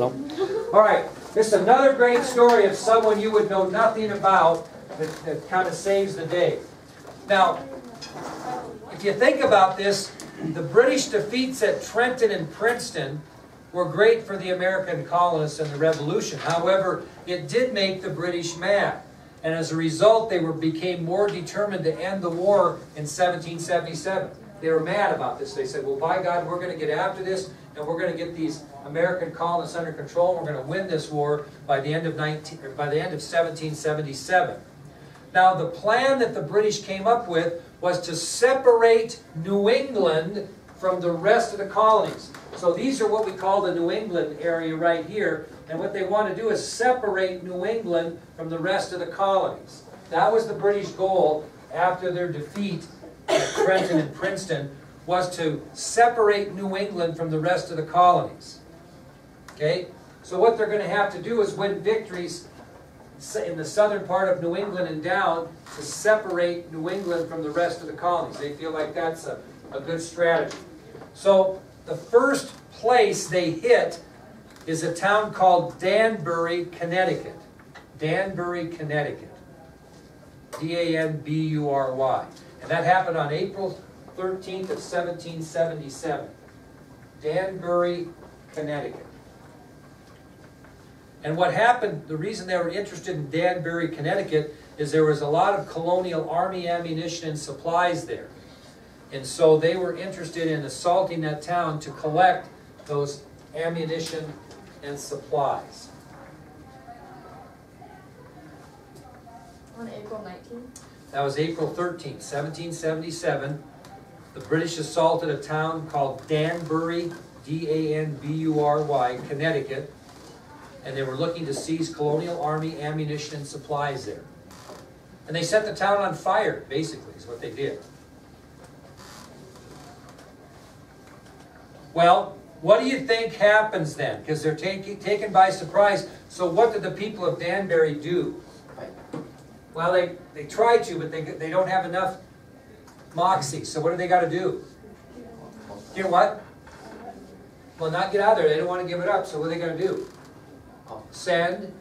All right, this is another great story of someone you would know nothing about that kind of saves the day. Now, if you think about this, the British defeats at Trenton and Princeton were great for the American colonists and the Revolution. However, it did make the British mad. And as a result, they became more determined to end the war in 1777. They were mad about this. They said, well, by God, we're going to get after this, and we're going to get these American colonists under control, and we're going to win this war by the end of 1777. Now, the plan that the British came up with was to separate New England from the rest of the colonies. So these are what we call the New England area right here. And what they want to do is separate New England from the rest of the colonies. That was the British goal after their defeat at Trenton and Princeton, was to separate New England from the rest of the colonies. Okay? So what they're going to have to do is win victories in the southern part of New England and down to separate New England from the rest of the colonies. They feel like that's a good strategy. So the first place they hit is a town called Danbury, Connecticut. Danbury, Connecticut. D-A-N-B-U-R-Y. And that happened on April 13th of 1777. Danbury, Connecticut. And what happened, the reason they were interested in Danbury, Connecticut, is there was a lot of colonial army ammunition and supplies there. And so they were interested in assaulting that town to collect those ammunition and supplies. On April 19th? That was April 13th, 1777. The British assaulted a town called Danbury, D-A-N-B-U-R-Y, Connecticut. And they were looking to seize colonial army ammunition and supplies there. And they set the town on fire, basically, is what they did. Well, what do you think happens then? Because they're taken by surprise. So what did the people of Danbury do? Well, they try to, but they don't have enough moxie. So what do they got to do? Get what? Well, not get out of there. They don't want to give it up. So what are they going to do? Send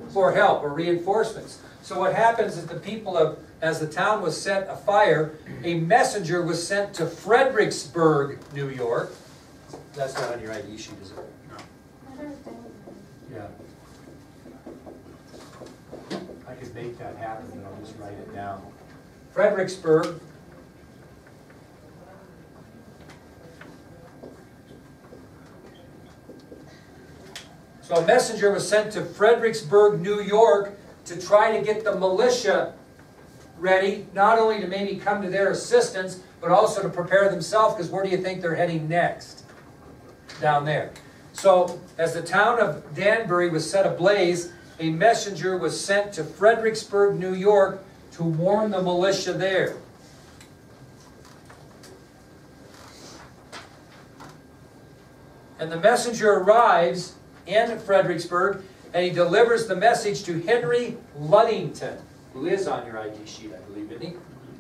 for help or reinforcements. So what happens is the people of, as the town was set afire, a messenger was sent to Fredericksburg, New York. That's not on your ID sheet, is it? No. Yeah. I could make that happen, but I'll just write it down. Fredericksburg. So a messenger was sent to Fredericksburg, New York, to try to get the militia ready, not only to maybe come to their assistance, but also to prepare themselves, because where do you think they're heading next? Down there. So, as the town of Danbury was set ablaze, a messenger was sent to Fredericksburg, New York, to warn the militia there. And the messenger arrives in Fredericksburg, and he delivers the message to Henry Luddington, who is on your ID sheet, I believe, isn't he?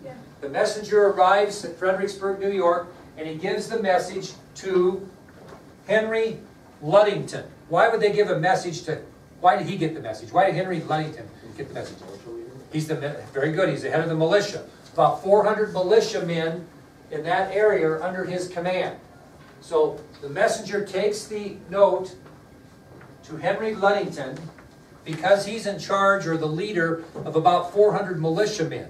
Yeah. The messenger arrives at Fredericksburg, New York, and he gives the message to Henry Luddington. Why would they give a message to, why did he get the message? Why did Henry Luddington get the message? He's very good, he's the head of the militia. About 400 militiamen in that area are under his command. So the messenger takes the note to Henry Luddington, because he's in charge or the leader of about 400 militiamen.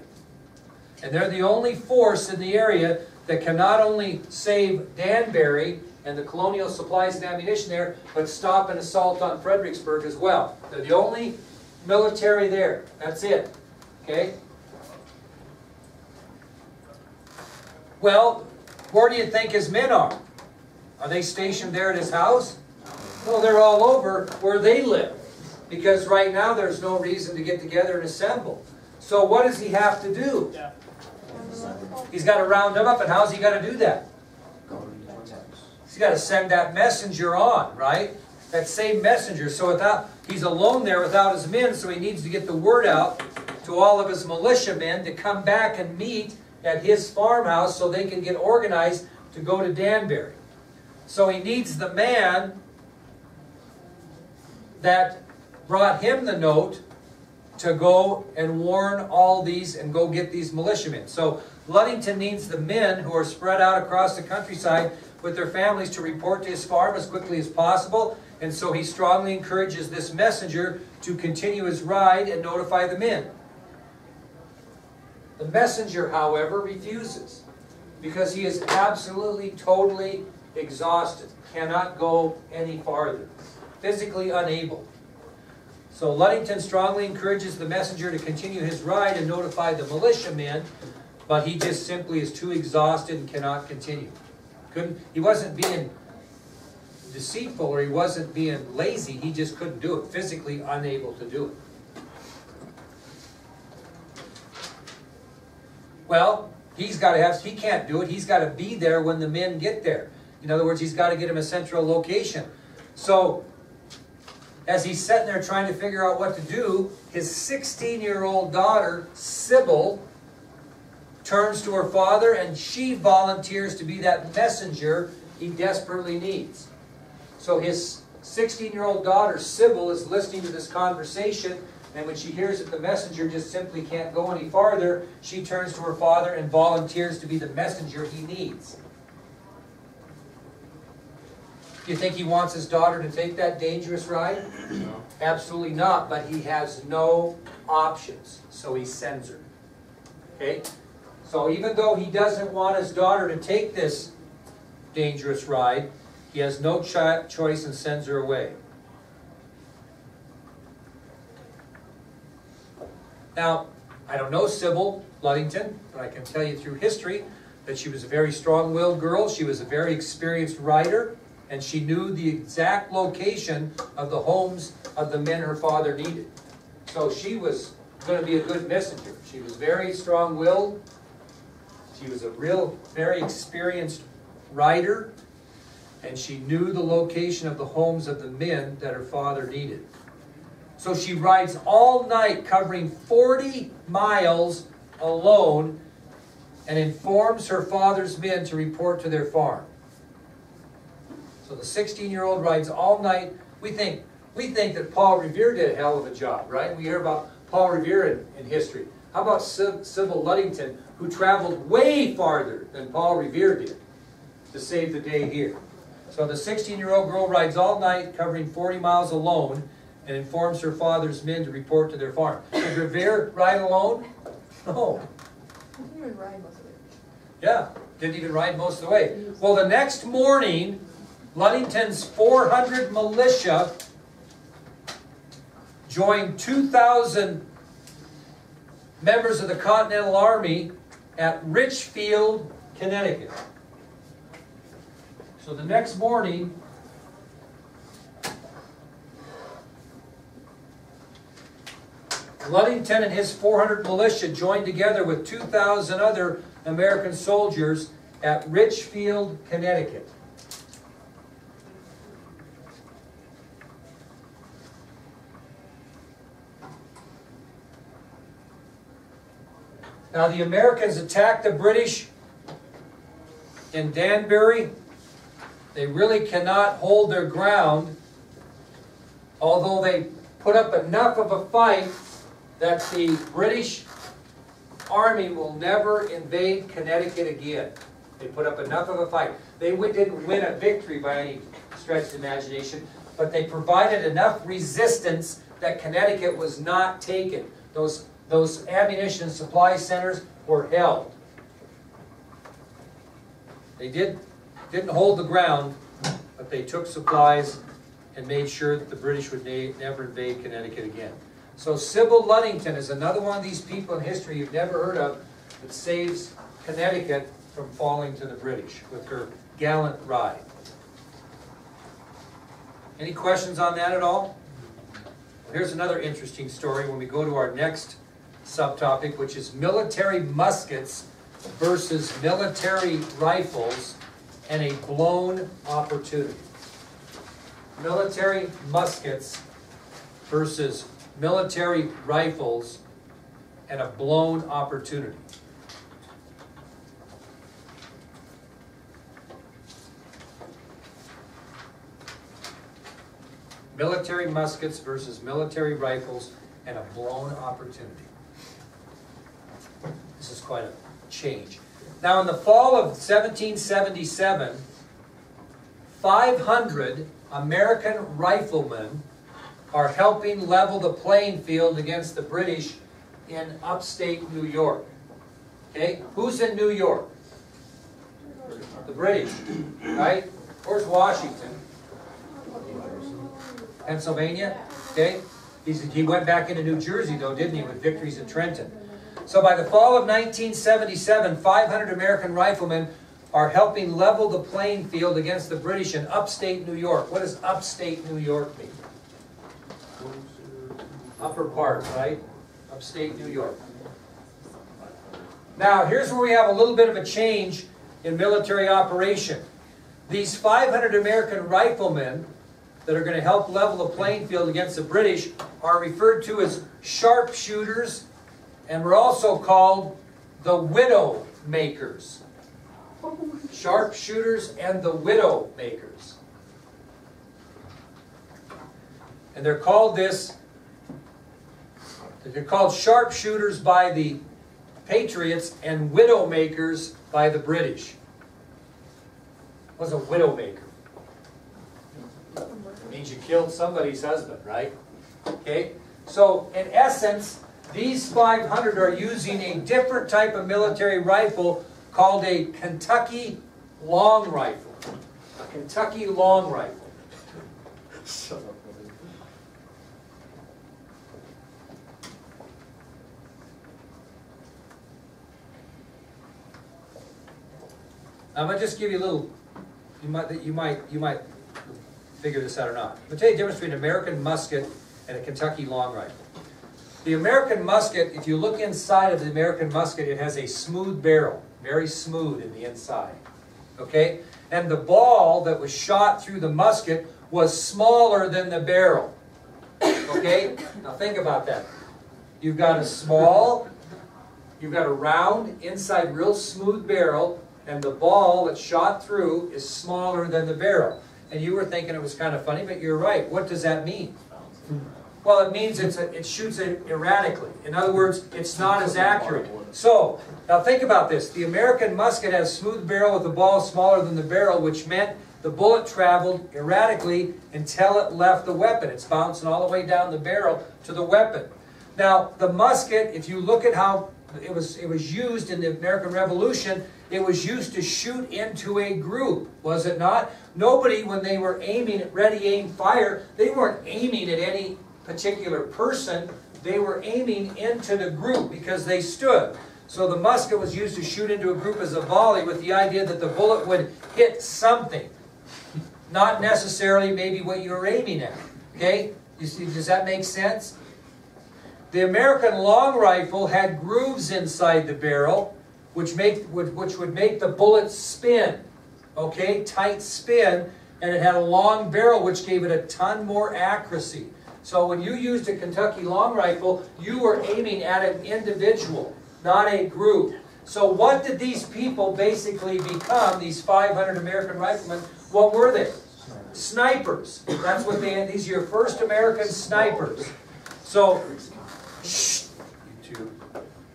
And they're the only force in the area that can not only save Danbury and the colonial supplies and ammunition there, but stop an assault on Fredericksburg as well. They're the only military there. That's it. Okay? Well, where do you think his men are? Are they stationed there at his house? No, they're all over where they live. Because right now there's no reason to get together and assemble. So what does he have to do? Yeah. He's got to round them up, and how's he got to do that? He's got to send that messenger on, right? That same messenger. So he's alone there without his men, so he needs to get the word out to all of his militiamen to come back and meet at his farmhouse so they can get organized to go to Danbury. So he needs the man that brought him the note to go and warn all these and go get these militiamen. So Ludington needs the men who are spread out across the countryside with their families to report to his farm as quickly as possible. And so he strongly encourages this messenger to continue his ride and notify the men. The messenger, however, refuses because he is absolutely, totally exhausted, cannot go any farther, physically unable. So Ludington strongly encourages the messenger to continue his ride and notify the militiamen, but he just simply is too exhausted and cannot continue. He wasn't being deceitful or he wasn't being lazy, he just couldn't do it, physically unable to do it. Well, he can't do it, he's got to be there when the men get there. In other words, he's got to get him a central location. So, as he's sitting there trying to figure out what to do, his 16-year-old daughter, Sybil, turns to her father and she volunteers to be that messenger he desperately needs. So his 16-year-old daughter, Sybil, is listening to this conversation, and when she hears that the messenger just simply can't go any farther, she turns to her father and volunteers to be the messenger he needs. Do you think he wants his daughter to take that dangerous ride? No. Absolutely not, but he has no options, so he sends her. Okay? So even though he doesn't want his daughter to take this dangerous ride, he has no choice and sends her away. Now, I don't know Sybil Ludington, but I can tell you through history that she was a very strong-willed girl. She was a very experienced rider, and she knew the exact location of the homes of the men her father needed. So she was going to be a good messenger. She was very strong-willed. She was a very experienced rider, and she knew the location of the homes of the men that her father needed. So she rides all night, covering 40 miles alone, and informs her father's men to report to their farm. So the 16-year-old rides all night. We think that Paul Revere did a hell of a job, right? We hear about Paul Revere in history. How about Sybil Ludington, who traveled way farther than Paul Revere did to save the day here? So the 16-year-old girl rides all night, covering 40 miles alone, and informs her father's men to report to their farm. Did Revere ride alone? No. He didn't even ride most of it. Yeah, didn't even ride most of the way. Well, the next morning, Ludington's 400 militia joined 2,000 members of the Continental Army at Richfield, Connecticut. So the next morning, Ludington and his 400 militia joined together with 2,000 other American soldiers at Richfield, Connecticut. Now the Americans attacked the British in Danbury. They really cannot hold their ground, although they put up enough of a fight that the British Army will never invade Connecticut again. They put up enough of a fight. They didn't win a victory by any stretch of imagination, but they provided enough resistance that Connecticut was not taken. Those ammunition supply centers were held. They didn't hold the ground, but they took supplies and made sure that the British would never invade Connecticut again. So Sybil Ludington is another one of these people in history you've never heard of that saves Connecticut from falling to the British with her gallant ride. Any questions on that at all? Here's another interesting story when we go to our next subtopic, which is military muskets versus military rifles and a blown opportunity. Military muskets versus military rifles and a blown opportunity. Military muskets versus military rifles and a blown opportunity. This is quite a change. Now in the fall of 1777, 500 American riflemen are helping level the playing field against the British in upstate New York. Okay, who's in New York? The British, right? Where's Washington? Pennsylvania, okay? He went back into New Jersey though, didn't he, with victories at Trenton. So by the fall of 1977, 500 American riflemen are helping level the playing field against the British in upstate New York. What does upstate New York mean? Upper part, right? Upstate New York. Now, here's where we have a little bit of a change in military operation. These 500 American riflemen that are going to help level the playing field against the British are referred to as sharpshooters, and were also called the widow makers. Sharpshooters and the widow makers. And they're called sharpshooters by the Patriots and widow makers by the British. What's a widow maker? It means you killed somebody's husband, right? Okay? So, in essence, these 500 are using a different type of military rifle called a Kentucky long rifle. A Kentucky long rifle. I'm going to just give you a little, you might figure this out or not. I'm going to tell you the difference between an American musket and a Kentucky long rifle. The American musket, if you look inside of the American musket, it has a smooth barrel, very smooth in the inside. Okay? And the ball that was shot through the musket was smaller than the barrel. Okay? Now think about that. You've got a round, inside real smooth barrel, and the ball that's shot through is smaller than the barrel. And you were thinking it was kind of funny, but you're right. What does that mean? Well, it means it shoots it erratically. In other words, it's not as accurate. So, now think about this. The American musket has a smooth barrel with the ball smaller than the barrel, which meant the bullet traveled erratically until it left the weapon. It's bouncing all the way down the barrel to the weapon. Now, the musket, if you look at how it was used in the American Revolution, it was used to shoot into a group, was it not? Nobody, when they were aiming at ready, aim, fire, they weren't aiming at any particular person. They were aiming into the group because they stood. So the musket was used to shoot into a group as a volley with the idea that the bullet would hit something. Not necessarily maybe what you were aiming at. Okay? You see, does that make sense? The American long rifle had grooves inside the barrel, which would make the bullet spin. Okay, tight spin, and it had a long barrel, which gave it a ton more accuracy. So when you used a Kentucky long rifle, you were aiming at an individual, not a group. So what did these people basically become? These 500 American riflemen, what were they? Snipers. That's what they had. These are your first American snipers. So.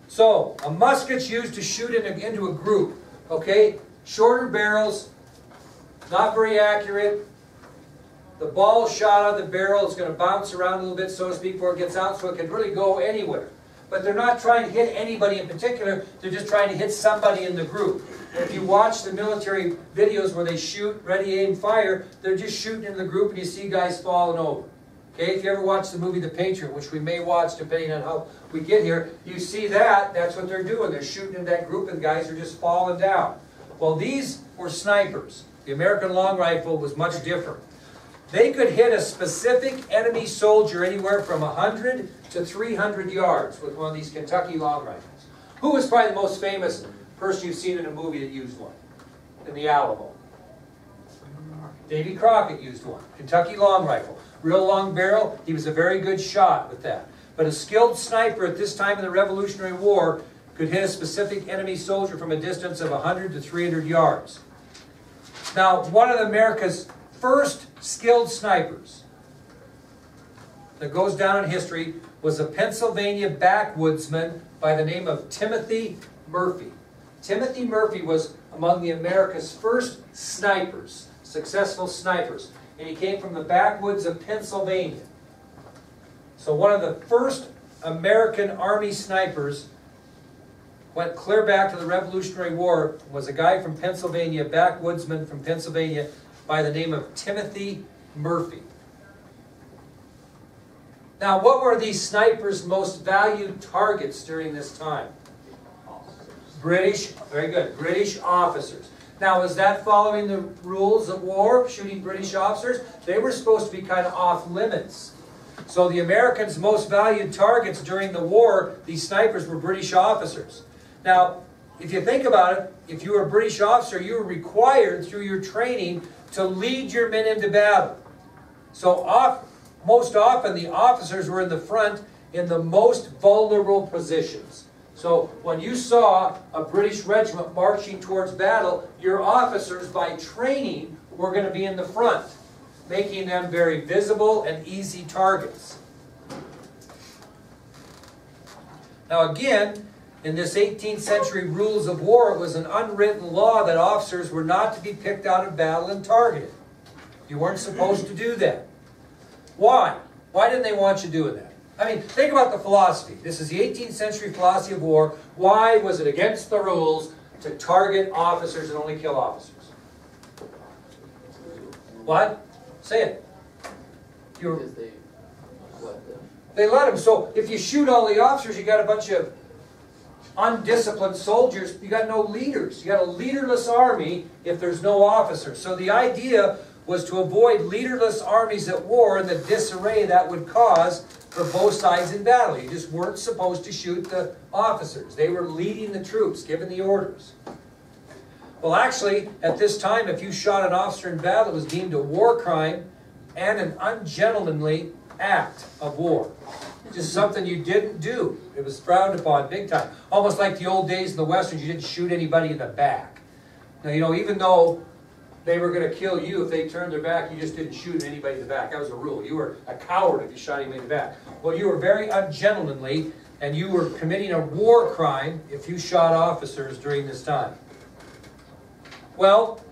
So, a musket's used to shoot into a group, okay? Shorter barrels, not very accurate. The ball shot out of the barrel is going to bounce around a little bit, so to speak, before it gets out, so it can really go anywhere. But they're not trying to hit anybody in particular, they're just trying to hit somebody in the group. If you watch the military videos where they shoot, ready, aim, fire, they're just shooting in the group and you see guys falling over. Okay, if you ever watch the movie The Patriot, which we may watch depending on how we get here, you see that's what they're doing. They're shooting in that group and guys are just falling down. Well, these were snipers. The American long rifle was much different. They could hit a specific enemy soldier anywhere from 100 to 300 yards with one of these Kentucky long rifles. Who was probably the most famous person you've seen in a movie that used one? In the Alamo. Davy Crockett used one. Kentucky long rifle. Real long barrel. He was a very good shot with that. But a skilled sniper at this time in the Revolutionary War could hit a specific enemy soldier from a distance of 100 to 300 yards. Now, one of America's first skilled snipers that goes down in history was a Pennsylvania backwoodsman by the name of Timothy Murphy. Timothy Murphy was among the America's first snipers, successful snipers, and he came from the backwoods of Pennsylvania. So one of the first American Army snipers went clear back to the Revolutionary War, was a guy from Pennsylvania, backwoodsman from Pennsylvania by the name of Timothy Murphy. Now, what were these snipers' most valued targets during this time? British, very good, British officers. Now, was that following the rules of war, shooting British officers? They were supposed to be kind of off limits. So the Americans' most valued targets during the war, these snipers were British officers. Now, if you think about it, if you were a British officer, you were required through your training to lead your men into battle. So most often the officers were in the front in the most vulnerable positions. So when you saw a British regiment marching towards battle, your officers by training were going to be in the front, making them very visible and easy targets. Now again, in this 18th century rules of war, it was an unwritten law that officers were not to be picked out of battle and targeted. You weren't supposed to do that. Why? Why didn't they want you doing that? I mean, think about the philosophy. This is the 18th century philosophy of war. Why was it against the rules to target officers and only kill officers? What? Say it. Because they let them. They let them. So if you shoot all the officers, you got a bunch of undisciplined soldiers. You got no leaders. You got a leaderless army if there's no officers. So the idea was to avoid leaderless armies at war and the disarray that would cause for both sides in battle. You just weren't supposed to shoot the officers. They were leading the troops, giving the orders. Well, actually, at this time, if you shot an officer in battle, it was deemed a war crime and an ungentlemanly act of war. Just something you didn't do. It was frowned upon big time. Almost like the old days in the Westerns, you didn't shoot anybody in the back. Now, you know, even though they were going to kill you, if they turned their back, you just didn't shoot anybody in the back. That was a rule. You were a coward if you shot anybody in the back. Well, you were very ungentlemanly, and you were committing a war crime if you shot officers during this time. Well,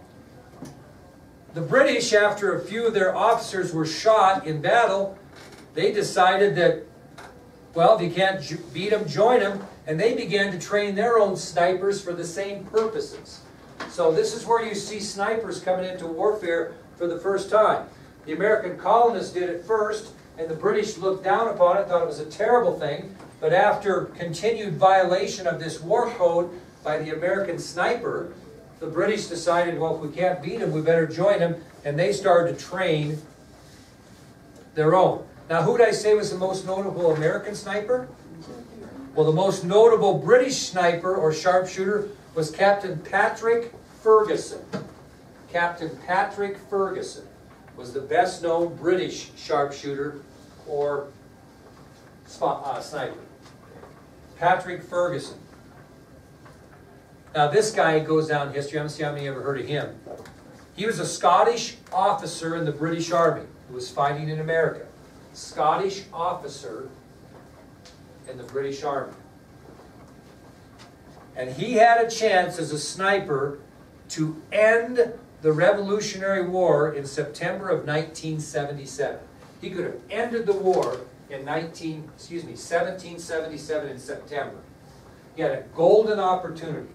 the British, after a few of their officers were shot in battle, they decided that, well, if you can't beat them, join them, and they began to train their own snipers for the same purposes. So this is where you see snipers coming into warfare for the first time. The American colonists did it first, and the British looked down upon it, thought it was a terrible thing, but after continued violation of this war code by the American sniper, the British decided, well, if we can't beat them, we better join them, and they started to train their own. Now, who did I say was the most notable American sniper? Well, the most notable British sniper or sharpshooter was Captain Patrick Ferguson. Captain Patrick Ferguson was the best known British sharpshooter or sniper. Patrick Ferguson. Now this guy goes down in history. I'm going to see how many ever heard of him. He was a Scottish officer in the British Army who was fighting in America. Scottish officer in the British Army. And he had a chance as a sniper to end the Revolutionary War in September of 1977. He could have ended the war in 1777 in September. He had a golden opportunity.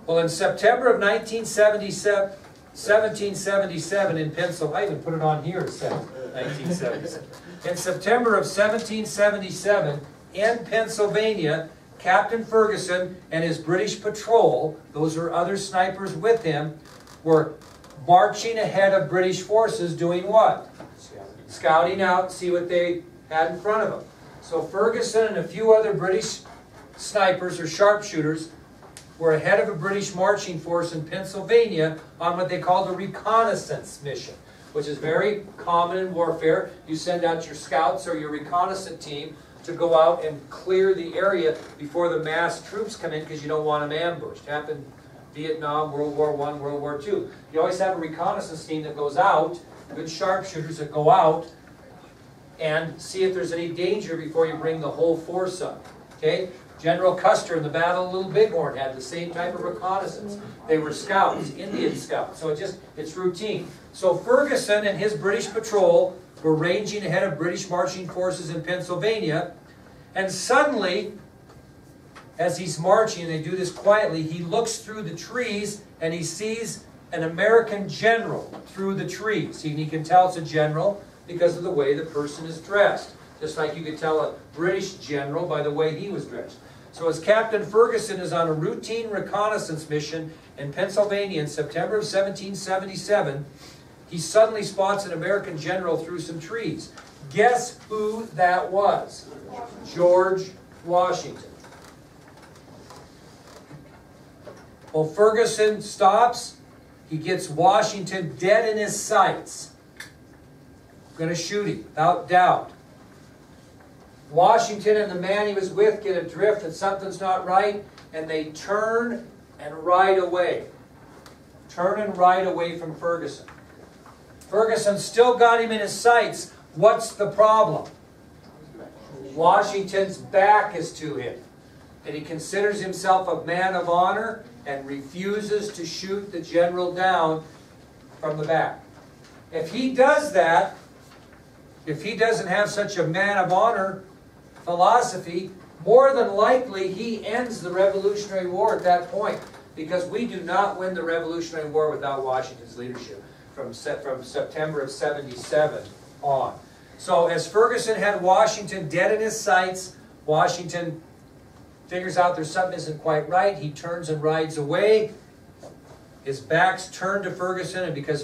Well, in September of 1777 in Pennsylvania, I even put it on here, it says 1977. In September of 1777 in Pennsylvania, Captain Ferguson and his British patrol, those were other snipers with him, were marching ahead of British forces doing what? Scouting out, see what they had in front of them. So Ferguson and a few other British snipers or sharpshooters were ahead of a British marching force in Pennsylvania on what they called a reconnaissance mission, which is very common in warfare. You send out your scouts or your reconnaissance team to go out and clear the area before the mass troops come in because you don't want them ambushed. Happened Vietnam, World War I, World War II. You always have a reconnaissance team that goes out, good sharpshooters that go out and see if there's any danger before you bring the whole force up. Okay? General Custer in the Battle of Little Bighorn had the same type of reconnaissance. They were scouts, Indian scouts, so it's routine. So Ferguson and his British patrol were ranging ahead of British marching forces in Pennsylvania, and suddenly, as he's marching, and they do this quietly, he looks through the trees and he sees an American general through the trees. He can tell it's a general because of the way the person is dressed. Just like you could tell a British general by the way he was dressed. So as Captain Ferguson is on a routine reconnaissance mission in Pennsylvania in September of 1777, he suddenly spots an American general through some trees. Guess who that was? George Washington. Well, Ferguson stops. He gets Washington dead in his sights. Going to shoot him, without doubt. Washington and the man he was with get adrift that something's not right, and they turn and ride away. Turn and ride away from Ferguson. Ferguson still got him in his sights. What's the problem? Washington's back is to him. And he considers himself a man of honor and refuses to shoot the general down from the back. If he does that, if he doesn't have such a man of honor philosophy, more than likely he ends the Revolutionary War at that point, because we do not win the Revolutionary War without Washington's leadership from September of 77 on. So as Ferguson had Washington dead in his sights, Washington figures out there's something isn't quite right. He turns and rides away. His back's turned to Ferguson, and because